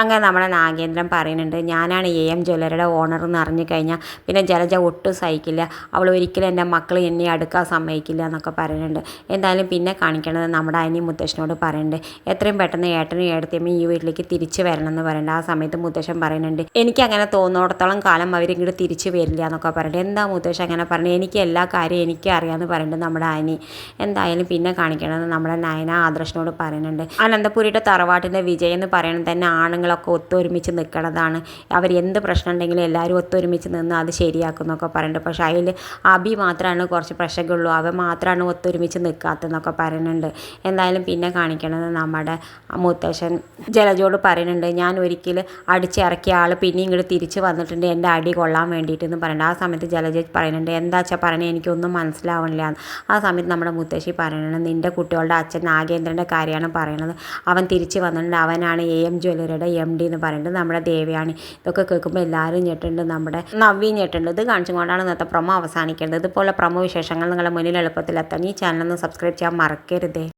അങ്ങനെ നമ്മുടെ നാഗേന്ദ്രൻ പറയുന്നുണ്ട്, ഞാനാണ് AM ജ്വല്ലറിയുടെ ഓണർ എന്ന് അറിഞ്ഞു കഴിഞ്ഞാൽ പിന്നെ ജലജ ഒട്ടും സഹിക്കില്ല, അവൾ ഒരിക്കലും എൻ്റെ മക്കൾ എന്നെ അടുക്കാൻ സമ്മതിക്കില്ല എന്നൊക്കെ പറയുന്നുണ്ട്. എന്തായാലും പിന്നെ കാണിക്കണത് നമ്മുടെ അനി മുത്തശ്ശനോട് പറയുന്നുണ്ട്, എത്രയും പെട്ടെന്ന് ഏട്ടനും ഏടത്തിയമ്മ ഈ വീട്ടിലേക്ക് തിരിച്ചു വരണം എന്ന് പറയുന്നുണ്ട്. ആ സമയത്ത് മുത്തശ്ശൻ പറയുന്നുണ്ട്, എനിക്കങ്ങനെ തോന്നുന്നിടത്തോളം കാലം അവരിങ്ങോട്ട് തിരിച്ചു വരില്ല എന്നൊക്കെ പറയുന്നുണ്ട്. എന്താ മുത്തശ്ശൻ അങ്ങനെ പറയുന്നത്, എനിക്ക് എല്ലാ കാര്യവും എനിക്ക് അറിയാമെന്ന് പറയുന്നുണ്ട് നമ്മുടെ അനി. എന്തായാലും പിന്നെ കാണിക്കണത് നമ്മുടെ നയന ആദർശനോട് പറയുന്നുണ്ട്, അനന്തപുരിയുടെ തറവാട്ടിൻ്റെ വിജയം എന്ന് പറയുന്നത് തന്നെ ആണുങ്ങളൊക്കെ ഒത്തൊരുമിച്ച് നിൽക്കണതാണ്, അവർ എന്ത് പ്രശ്നം ഉണ്ടെങ്കിലും എല്ലാവരും ഒത്തൊരുമിച്ച് നിന്ന് അത് ശരിയാക്കും എന്നൊക്കെ പറയുന്നുണ്ട്. പക്ഷേ അതിൽ അബി മാത്രമാണ് കുറച്ച് പ്രശ്നങ്ങളുള്ളൂ, അവ മാത്രമാണ് ഒത്തൊരുമിച്ച് നിൽക്കാത്തതെന്നൊക്കെ പറയുന്നുണ്ട്. എന്തായാലും പിന്നെ കാണിക്കണത് നമ്മുടെ മുത്തശ്ശൻ ജലജോട് പറയുന്നുണ്ട്, ഞാൻ ഒരിക്കലും അടിച്ചിറക്കിയ ആൾ പിന്നെ ഇങ്ങോട്ട് തിരിച്ച് വന്നിട്ടുണ്ട് എൻ്റെ അടി കൊള്ളാൻ വേണ്ടിയിട്ടെന്ന് പറയുന്നുണ്ട്. ആ സമയത്ത് ജലജ പറയുന്നുണ്ട്, എന്താ വെച്ചാൽ പറയണേ എനിക്കൊന്നും മനസ്സിലാവണില്ല. ആ സമയത്ത് നമ്മുടെ മുത്തശ്ശി പറയുന്നത്, നിൻ്റെ കുട്ടികളുടെ അച്ഛൻ നാഗേന്ദ്രൻ്റെ കാര്യമാണ് പറയണത്, അവൻ തിരിച്ച് വന്നിട്ടുണ്ട്, അവനാണ് AM ജ്വല്ലറിയുടെ MD എന്ന് പറയുന്നത് നമ്മുടെ ദേവയാണി. ഇതൊക്കെ കേൾക്കുമ്പോൾ എല്ലാവരും ഞെട്ടുണ്ട്, നമ്മുടെ നവ്വി ഞെട്ടുണ്ട്. ഇത് കാണിച്ചുകൊണ്ടാണ് ഇന്നത്തെ പ്രൊമോ അവസാനിക്കേണ്ടത്. ഇതുപോലെ പ്രൊമോ വിശേഷങ്ങൾ നിങ്ങളുടെ മുന്നിൽ എളുപ്പത്തിലെത്താൻ ഈ ചാനൽ ഒന്ന് സബ്സ്ക്രൈബ് ചെയ്യാൻ മറക്കരുതേ.